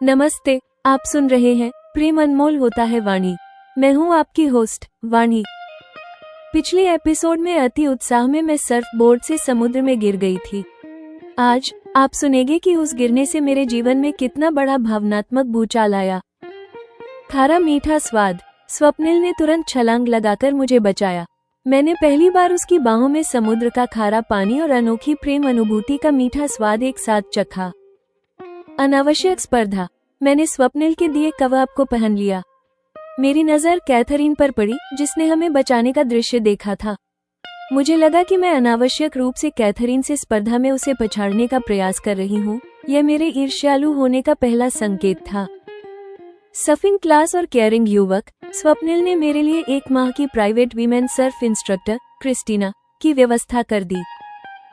नमस्ते, आप सुन रहे हैं प्रेम अनमोल होता है वाणी। मैं हूं आपकी होस्ट वाणी। पिछले एपिसोड में अति उत्साह में मैं सर्फ बोर्ड से समुद्र में गिर गई थी। आज आप सुनेंगे कि उस गिरने से मेरे जीवन में कितना बड़ा भावनात्मक भूचाल आया। खारा मीठा स्वाद। स्वप्निल ने तुरंत छलांग लगाकर मुझे बचाया। मैंने पहली बार उसकी बाहों में समुद्र का खारा पानी और अनोखी प्रेम अनुभूति का मीठा स्वाद एक साथ चखा। अनावश्यक स्पर्धा। मैंने स्वप्निल के दिए कबाब को पहन लिया। मेरी नजर कैथरीन पर पड़ी, जिसने हमें बचाने का दृश्य देखा था। मुझे लगा कि मैं अनावश्यक रूप से कैथरीन से स्पर्धा में उसे पछाड़ने का प्रयास कर रही हूँ। यह मेरे ईर्ष्यालु होने का पहला संकेत था। सर्फिंग क्लास और केयरिंग युवक। स्वप्निल ने मेरे लिए 1 माह की private women surf instructor Christina की व्यवस्था कर दी।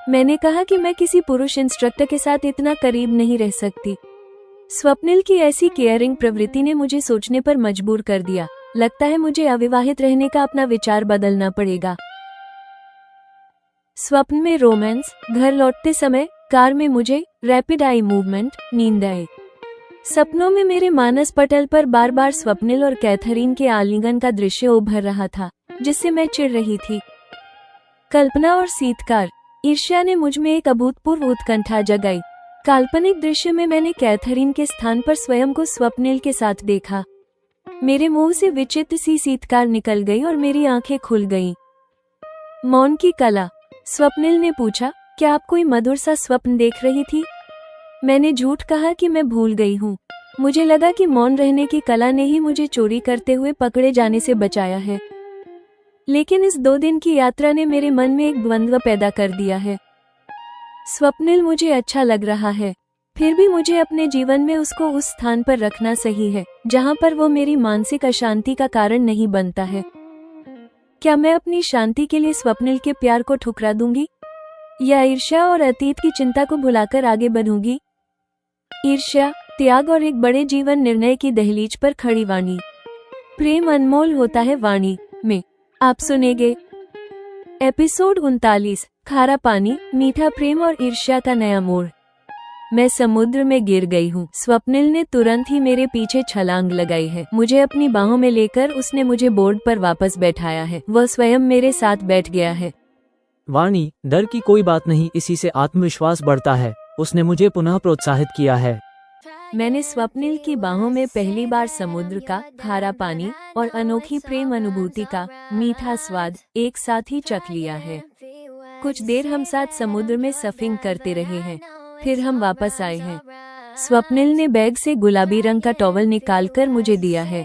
मैंने कहा कि मैं किसी पुरुष इंस्ट्रक्टर के साथ इतना करीब नहीं रह सकती। स्वप्निल की ऐसी केयरिंग प्रवृत्ति ने मुझे सोचने पर मजबूर कर दिया। लगता है मुझे अविवाहित रहने का अपना विचार बदलना पड़ेगा। स्वप्न में रोमांस। घर लौटते समय कार में मुझे रैपिड आई मूवमेंट, नींद आए। सपनों में मेरे मानस पटल पर बार बार स्वप्निल और कैथरीन के आलिंगन का दृश्य उभर रहा था, जिससे मैं चिढ़ रही थी। कल्पना और शीतकार। ईर्ष्या ने मुझ में एक अभूतपूर्व उत्कंठा जगाई। काल्पनिक दृश्य में मैंने कैथरीन के स्थान पर स्वयं को स्वप्निल के साथ देखा। मेरे मुंह से विचित्र सी शीतकार निकल गई और मेरी आंखें खुल गईं। मौन की कला। स्वप्निल ने पूछा, क्या आप कोई मधुर सा स्वप्न देख रही थी? मैंने झूठ कहा कि मैं भूल गई हूँ। मुझे लगा कि मौन रहने की कला ने ही मुझे चोरी करते हुए पकड़े जाने से बचाया है। लेकिन इस 2 दिन की यात्रा ने मेरे मन में एक द्वंद्व पैदा कर दिया है। स्वप्निल मुझे अच्छा लग रहा है, फिर भी मुझे अपने जीवन में उसको उस स्थान पर रखना सही है जहां पर वो मेरी मानसिक अशांति का कारण नहीं बनता है। क्या मैं अपनी शांति के लिए स्वप्निल के प्यार को ठुकरा दूंगी, या ईर्ष्या और अतीत की चिंता को भुलाकर आगे बढ़ूंगी? ईर्ष्या, त्याग और एक बड़े जीवन निर्णय की दहलीज पर खड़ी वाणी। प्रेम अनमोल होता है वाणी में आप सुनेंगे एपिसोड 39, खारा पानी, मीठा प्रेम और ईर्ष्या का नया मोड़। मैं समुद्र में गिर गई हूँ। स्वप्निल ने तुरंत ही मेरे पीछे छलांग लगाई है। मुझे अपनी बाहों में लेकर उसने मुझे बोर्ड पर वापस बैठाया है। वह स्वयं मेरे साथ बैठ गया है। वाणी, डर की कोई बात नहीं, इसी से आत्मविश्वास बढ़ता है। उसने मुझे पुनः प्रोत्साहित किया है। मैंने स्वप्निल की बाहों में पहली बार समुद्र का खारा पानी और अनोखी प्रेम अनुभूति का मीठा स्वाद एक साथ ही चख लिया है। कुछ देर हम साथ समुद्र में सर्फिंग करते रहे हैं, फिर हम वापस आए हैं। स्वप्निल ने बैग से गुलाबी रंग का टॉवल निकालकर मुझे दिया है।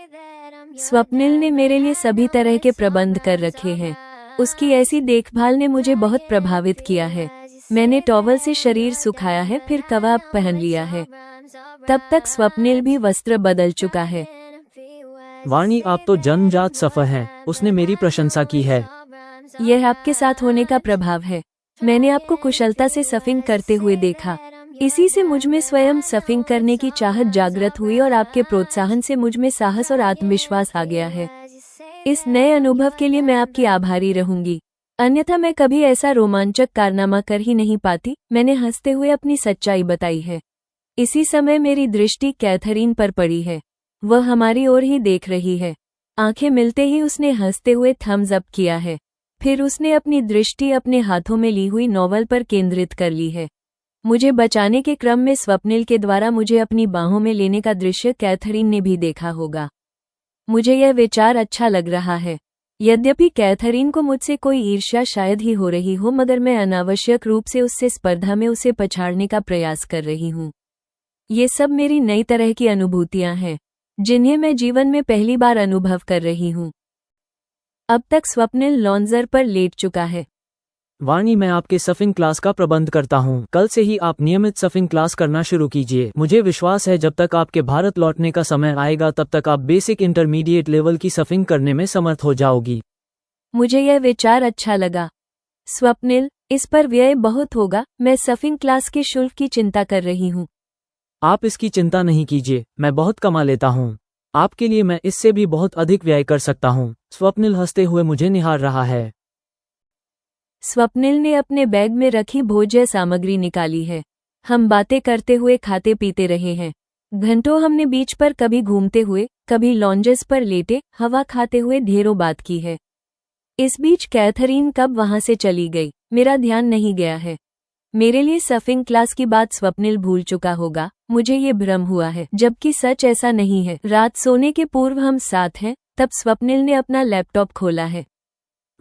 स्वप्निल ने मेरे लिए सभी तरह के प्रबंध कर रखे हैं। उसकी ऐसी देखभाल ने मुझे बहुत प्रभावित किया है। मैंने टॉवल से शरीर सुखाया है, फिर कबाब पहन लिया है। तब तक स्वप्निल भी वस्त्र बदल चुका है। वाणी, आप तो जन्मजात सफल हैं। उसने मेरी प्रशंसा की है। यह आपके साथ होने का प्रभाव है। मैंने आपको कुशलता से सर्फिंग करते हुए देखा। इसी से मुझ में स्वयं सर्फिंग करने की चाहत जागृत हुई और आपके प्रोत्साहन से मुझ में साहस और आत्मविश्वास आ गया है। इस नए अनुभव के लिए मैं आपकी आभारी रहूंगी, अन्यथा मैं कभी ऐसा रोमांचक कारनामा कर ही नहीं पाती। मैंने हंसते हुए अपनी सच्चाई बताई है। इसी समय मेरी दृष्टि कैथरीन पर पड़ी है। वह हमारी ओर ही देख रही है। आंखें मिलते ही उसने हंसते हुए थम्स अप किया है। फिर उसने अपनी दृष्टि अपने हाथों में ली हुई नॉवल पर केंद्रित कर ली है। मुझे बचाने के क्रम में स्वप्निल के द्वारा मुझे अपनी बाहों में लेने का दृश्य कैथरीन ने भी देखा होगा। मुझे यह विचार अच्छा लग रहा है। यद्यपि कैथरीन को मुझसे कोई ईर्ष्या शायद ही हो रही हो, मगर मैं अनावश्यक रूप से उससे स्पर्धा में उसे पछाड़ने का प्रयास कर रही हूँ। ये सब मेरी नई तरह की अनुभूतियां हैं, जिन्हें मैं जीवन में पहली बार अनुभव कर रही हूँ। अब तक स्वप्निल लॉन्जर पर लेट चुका है। वाणी, मैं आपके सर्फिंग क्लास का प्रबंध करता हूँ। कल से ही आप नियमित सर्फिंग क्लास करना शुरू कीजिए। मुझे विश्वास है जब तक आपके भारत लौटने का समय आएगा तब तक आप बेसिक इंटरमीडिएट लेवल की सर्फिंग करने में समर्थ हो जाओगी। मुझे यह विचार अच्छा लगा। स्वप्निल, इस पर व्यय बहुत होगा। मैं सर्फिंग क्लास के शुल्क की चिंता कर रही हूँ। आप इसकी चिंता नहीं कीजिए, मैं बहुत कमा लेता हूँ। आपके लिए मैं इससे भी बहुत अधिक व्यय कर सकता हूँ। स्वप्निल हंसते हुए मुझे निहार रहा है। स्वप्निल ने अपने बैग में रखी भोज्य सामग्री निकाली है। हम बातें करते हुए खाते पीते रहे हैं। घंटों हमने बीच पर कभी घूमते हुए, कभी लॉन्जेस पर लेटे हवा खाते हुए ढेरों बात की है। इस बीच कैथरीन कब वहां से चली गई, मेरा ध्यान नहीं गया है। मेरे लिए सर्फिंग क्लास की बात स्वप्निल भूल चुका होगा, मुझे ये भ्रम हुआ है, जबकि सच ऐसा नहीं है। रात सोने के पूर्व हम साथ हैं, तब स्वप्निल ने अपना लैपटॉप खोला है।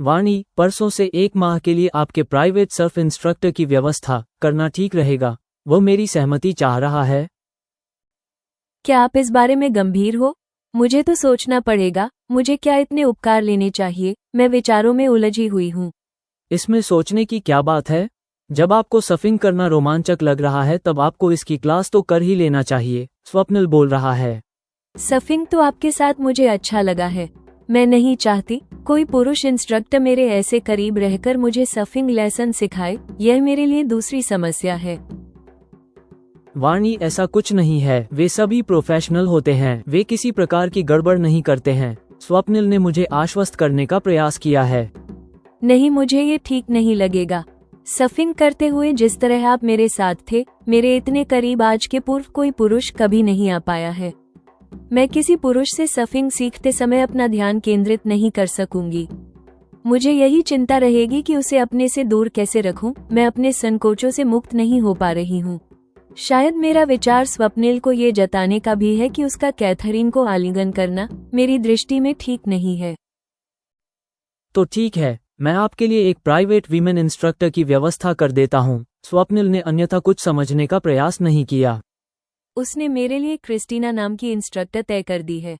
वाणी, परसों से 1 माह के लिए आपके प्राइवेट सर्फ इंस्ट्रक्टर की व्यवस्था करना ठीक रहेगा। वो मेरी सहमति चाह रहा है। क्या आप इस बारे में गंभीर हो? मुझे तो सोचना पड़ेगा, मुझे क्या इतने उपकार लेने चाहिए? मैं विचारों में उलझी हुई हूँ। इसमें सोचने की क्या बात है? जब आपको सर्फिंग करना रोमांचक लग रहा है तब आपको इसकी क्लास तो कर ही लेना चाहिए, स्वप्निल बोल रहा है। सर्फिंग तो आपके साथ मुझे अच्छा लगा है। मैं नहीं चाहती कोई पुरुष इंस्ट्रक्टर मेरे ऐसे करीब रहकर मुझे सर्फिंग लेसन सिखाए, यह मेरे लिए दूसरी समस्या है। वाणी, ऐसा कुछ नहीं है, वे सभी प्रोफेशनल होते हैं, वे किसी प्रकार की गड़बड़ नहीं करते हैं, स्वप्निल ने मुझे आश्वस्त करने का प्रयास किया है। नहीं, मुझे ये ठीक नहीं लगेगा। सर्फिंग करते हुए जिस तरह आप मेरे साथ थे, मेरे इतने करीब आज के पूर्व कोई पुरुष कभी नहीं आ पाया है। मैं किसी पुरुष से सर्फिंग सीखते समय अपना ध्यान केंद्रित नहीं कर सकूंगी। मुझे यही चिंता रहेगी कि उसे अपने से दूर कैसे रखूं। मैं अपने संकोचों से मुक्त नहीं हो पा रही हूं। शायद मेरा विचार स्वप्निल को ये जताने का भी है कि उसका कैथरीन को आलिंगन करना मेरी दृष्टि में ठीक नहीं है। तो ठीक है, मैं आपके लिए एक प्राइवेट वीमेन इंस्ट्रक्टर की व्यवस्था कर देता हूँ। स्वप्निल ने अन्यथा कुछ समझने का प्रयास नहीं किया। उसने मेरे लिए क्रिस्टीना नाम की इंस्ट्रक्टर तय कर दी है।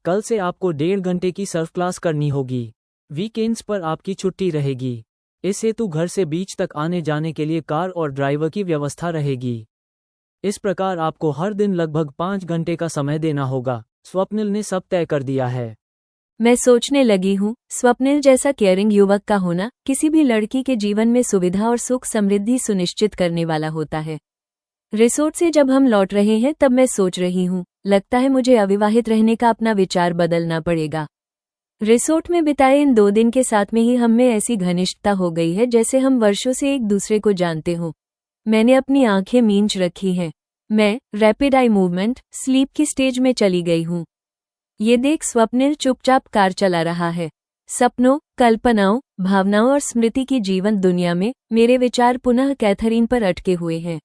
कल से आपको 1.5 घंटे की सर्फ क्लास करनी होगी। वीकेंड्स पर आपकी छुट्टी रहेगी। इस हेतु घर से बीच तक आने जाने के लिए कार और ड्राइवर की व्यवस्था रहेगी। इस प्रकार आपको हर दिन लगभग 5 घंटे का समय देना होगा। स्वप्निल ने सब तय कर दिया है। मैं सोचने लगी हूँ, स्वप्निल जैसा केयरिंग युवक का होना किसी भी लड़की के जीवन में सुविधा और सुख समृद्धि सुनिश्चित करने वाला होता है। रिसोर्ट से जब हम लौट रहे हैं तब मैं सोच रही हूँ, लगता है मुझे अविवाहित रहने का अपना विचार बदलना पड़ेगा। रिसोर्ट में बिताए इन 2 दिन के साथ में ही हम में ऐसी घनिष्ठता हो गई है जैसे हम वर्षों से एक दूसरे को जानते हों। मैंने अपनी आंखें मींच रखी हैं। मैं रैपिड आई मूवमेंट स्लीप की स्टेज में चली गई हूँ। ये देख स्वप्निल चुपचाप कार चला रहा है। सपनों, कल्पनाओं, भावनाओं और स्मृति की जीवंत दुनिया में मेरे विचार पुनः कैथरीन पर अटके हुए हैं।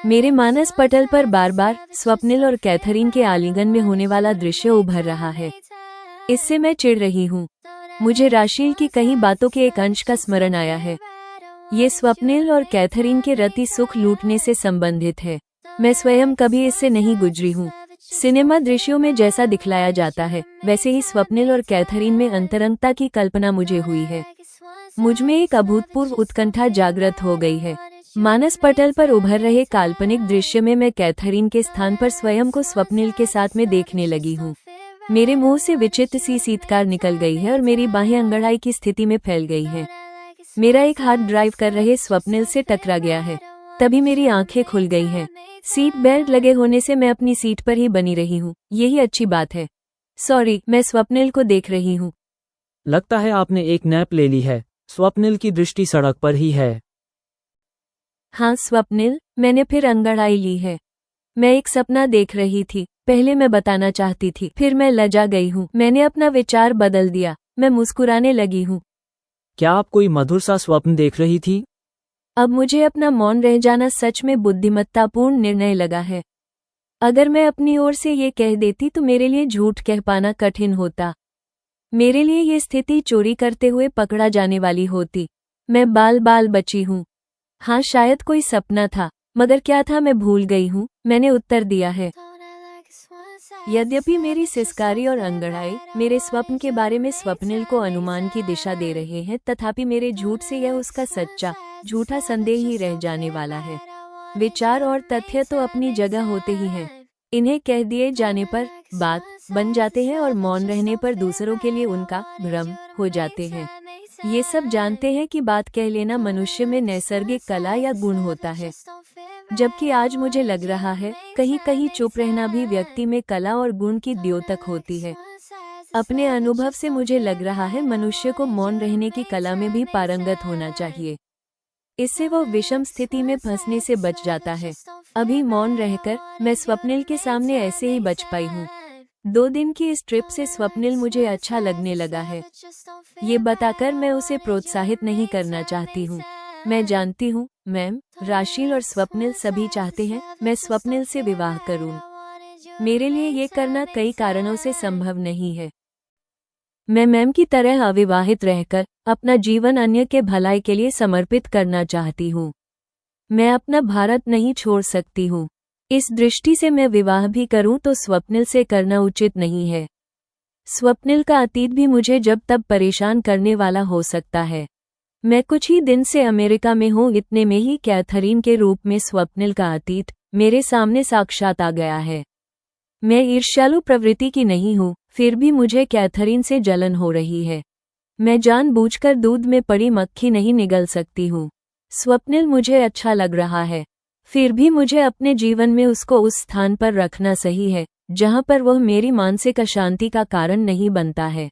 मेरे मानस पटल पर बार बार स्वप्निल और कैथरीन के आलिंगन में होने वाला दृश्य उभर रहा है। इससे मैं चिढ़ रही हूँ। मुझे राशील की कई बातों के एक अंश का स्मरण आया है। ये स्वप्निल और कैथरीन के रति सुख लूटने से संबंधित है। मैं स्वयं कभी इससे नहीं गुजरी हूँ। सिनेमा दृश्यों में जैसा दिखलाया जाता है, वैसे ही स्वप्निल और कैथरीन में अंतरंगता की कल्पना मुझे हुई है। मुझमें एक अभूतपूर्व उत्कंठा जागृत हो गई है। मानस पटल पर उभर रहे काल्पनिक दृश्य में मैं कैथरीन के स्थान पर स्वयं को स्वप्निल के साथ में देखने लगी हूँ। मेरे मुंह से विचित्र सी सीतकार निकल गई है और मेरी बाहें अंगड़ाई की स्थिति में फैल गई हैं। मेरा एक हाथ ड्राइव कर रहे स्वप्निल से टकरा गया है। तभी मेरी आंखें खुल गई हैं। सीट बेल्ट लगे होने से मैं अपनी सीट पर ही बनी रही हूँ, यही अच्छी बात है। सॉरी, मैं स्वप्निल को देख रही हूँ। लगता है आपने एक नैप ले ली है। स्वप्निल की दृष्टि सड़क पर ही है। हाँ स्वप्निल, मैंने फिर अंगड़ाई ली है। मैं एक सपना देख रही थी। पहले मैं बताना चाहती थी, फिर मैं लजा गई हूँ। मैंने अपना विचार बदल दिया। मैं मुस्कुराने लगी हूँ। क्या आप कोई मधुर सा स्वप्न देख रही थी? अब मुझे अपना मौन रह जाना सच में बुद्धिमत्तापूर्ण निर्णय लगा है। अगर मैं अपनी ओर से ये कह देती तो मेरे लिए झूठ कह पाना कठिन होता। मेरे लिए ये स्थिति चोरी करते हुए पकड़ा जाने वाली होती। मैं बाल बाल बची हूँ। हाँ, शायद कोई सपना था, मगर क्या था मैं भूल गई हूँ। मैंने उत्तर दिया है। यद्यपि मेरी सिसकारी और अंगड़ाई मेरे स्वप्न के बारे में स्वप्निल को अनुमान की दिशा दे रहे हैं, तथापि मेरे झूठ से यह उसका सच्चा झूठा संदेह ही रह जाने वाला है। विचार और तथ्य तो अपनी जगह होते ही हैं। इन्हें कह दिए जाने पर बात बन जाते हैं और मौन रहने पर दूसरों के लिए उनका भ्रम हो जाते हैं। ये सब जानते हैं कि बात कह लेना मनुष्य में नैसर्गिक कला या गुण होता है, जबकि आज मुझे लग रहा है कहीं कहीं चुप रहना भी व्यक्ति में कला और गुण की द्योतक होती है। अपने अनुभव से मुझे लग रहा है मनुष्य को मौन रहने की कला में भी पारंगत होना चाहिए। इससे वो विषम स्थिति में फंसने से बच जाता है। अभी मौन रहकर मैं स्वप्निल के सामने ऐसे ही बच पाई हूँ। 2 दिन की इस ट्रिप से स्वप्निल मुझे अच्छा लगने लगा है। ये बताकर मैं उसे प्रोत्साहित नहीं करना चाहती हूँ। मैं जानती हूँ मैम, राशिल और स्वप्निल सभी चाहते हैं मैं स्वप्निल से विवाह करूँ। मेरे लिए ये करना कई कारणों से संभव नहीं है। मैं मैम की तरह अविवाहित रहकर अपना जीवन अन्य के भलाई के लिए समर्पित करना चाहती हूँ। मैं अपना भारत नहीं छोड़ सकती हूँ। इस दृष्टि से मैं विवाह भी करूँ तो स्वप्निल से करना उचित नहीं है। स्वप्निल का अतीत भी मुझे जब तब परेशान करने वाला हो सकता है। मैं कुछ ही दिन से अमेरिका में हूँ, इतने में ही कैथरीन के रूप में स्वप्निल का अतीत मेरे सामने साक्षात आ गया है। मैं ईर्ष्यालु प्रवृत्ति की नहीं हूँ, फिर भी मुझे कैथरीन से जलन हो रही है। मैं जानबूझकर दूध में पड़ी मक्खी नहीं निगल सकती हूँ। स्वप्निल मुझे अच्छा लग रहा है, फिर भी मुझे अपने जीवन में उसको उस स्थान पर रखना सही है जहाँ पर वह मेरी मानसिक अशांति का कारण नहीं बनता है।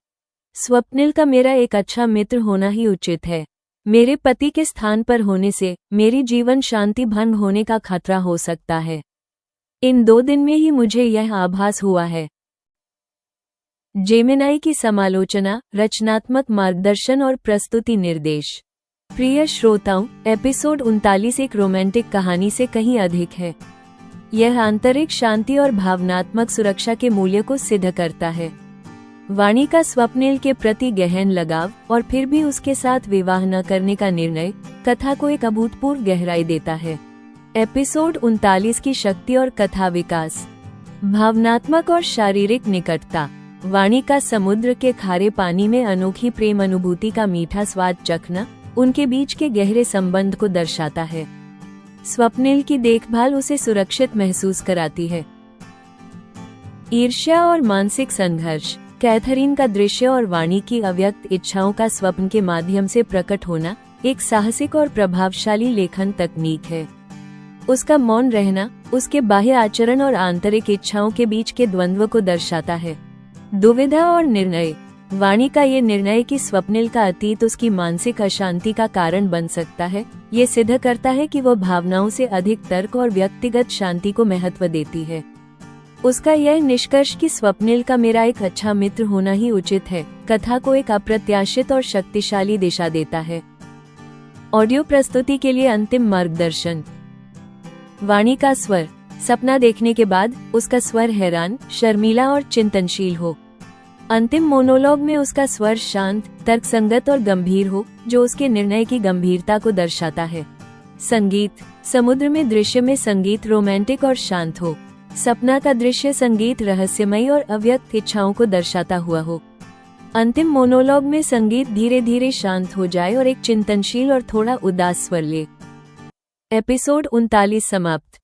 स्वप्निल का मेरा एक अच्छा मित्र होना ही उचित है। मेरे पति के स्थान पर होने से मेरी जीवन शांति भंग होने का खतरा हो सकता है। इन 2 दिन में ही मुझे यह आभास हुआ है। जेमिनाई की समालोचना, रचनात्मक मार्गदर्शन और प्रस्तुति निर्देश। प्रिय श्रोताओं, एपिसोड 39 एक रोमांटिक कहानी से कहीं अधिक है। यह आंतरिक शांति और भावनात्मक सुरक्षा के मूल्य को सिद्ध करता है। वाणी का स्वप्निल के प्रति गहन लगाव और फिर भी उसके साथ विवाह न करने का निर्णय कथा को एक अभूतपूर्व गहराई देता है। एपिसोड 39 की शक्ति और कथा विकास। भावनात्मक और शारीरिक निकटता। वाणी का समुद्र के खारे पानी में अनोखी प्रेम अनुभूति का मीठा स्वाद चखना उनके बीच के गहरे संबंध को दर्शाता है। स्वप्निल की देखभाल उसे सुरक्षित महसूस कराती है। ईर्ष्या और मानसिक संघर्ष। कैथरीन का दृश्य और वाणी की अव्यक्त इच्छाओं का स्वप्न के माध्यम से प्रकट होना एक साहसिक और प्रभावशाली लेखन तकनीक है। उसका मौन रहना उसके बाह्य आचरण और आंतरिक इच्छाओं के बीच के द्वंद्व को दर्शाता है। दुविधा और निर्णय। वाणी का ये निर्णय कि स्वप्निल का अतीत उसकी मानसिक अशांति का कारण बन सकता है, ये सिद्ध करता है कि वह भावनाओं से अधिक तर्क और व्यक्तिगत शांति को महत्व देती है। उसका यह निष्कर्ष कि स्वप्निल का मेरा एक अच्छा मित्र होना ही उचित है, कथा को एक अप्रत्याशित और शक्तिशाली दिशा देता है। ऑडियो प्रस्तुति के लिए अंतिम मार्गदर्शन। वाणी का स्वर। सपना देखने के बाद उसका स्वर हैरान, शर्मीला और चिंतनशील हो। अंतिम मोनोलॉग में उसका स्वर शांत, तर्कसंगत और गंभीर हो, जो उसके निर्णय की गंभीरता को दर्शाता है। संगीत। समुद्र में दृश्य में संगीत रोमांटिक और शांत हो। सपना का दृश्य संगीत रहस्यमयी और अव्यक्त इच्छाओं को दर्शाता हुआ हो। अंतिम मोनोलॉग में संगीत धीरे धीरे शांत हो जाए और एक चिंतनशील और थोड़ा उदास स्वर ले। एपिसोड 39 समाप्त।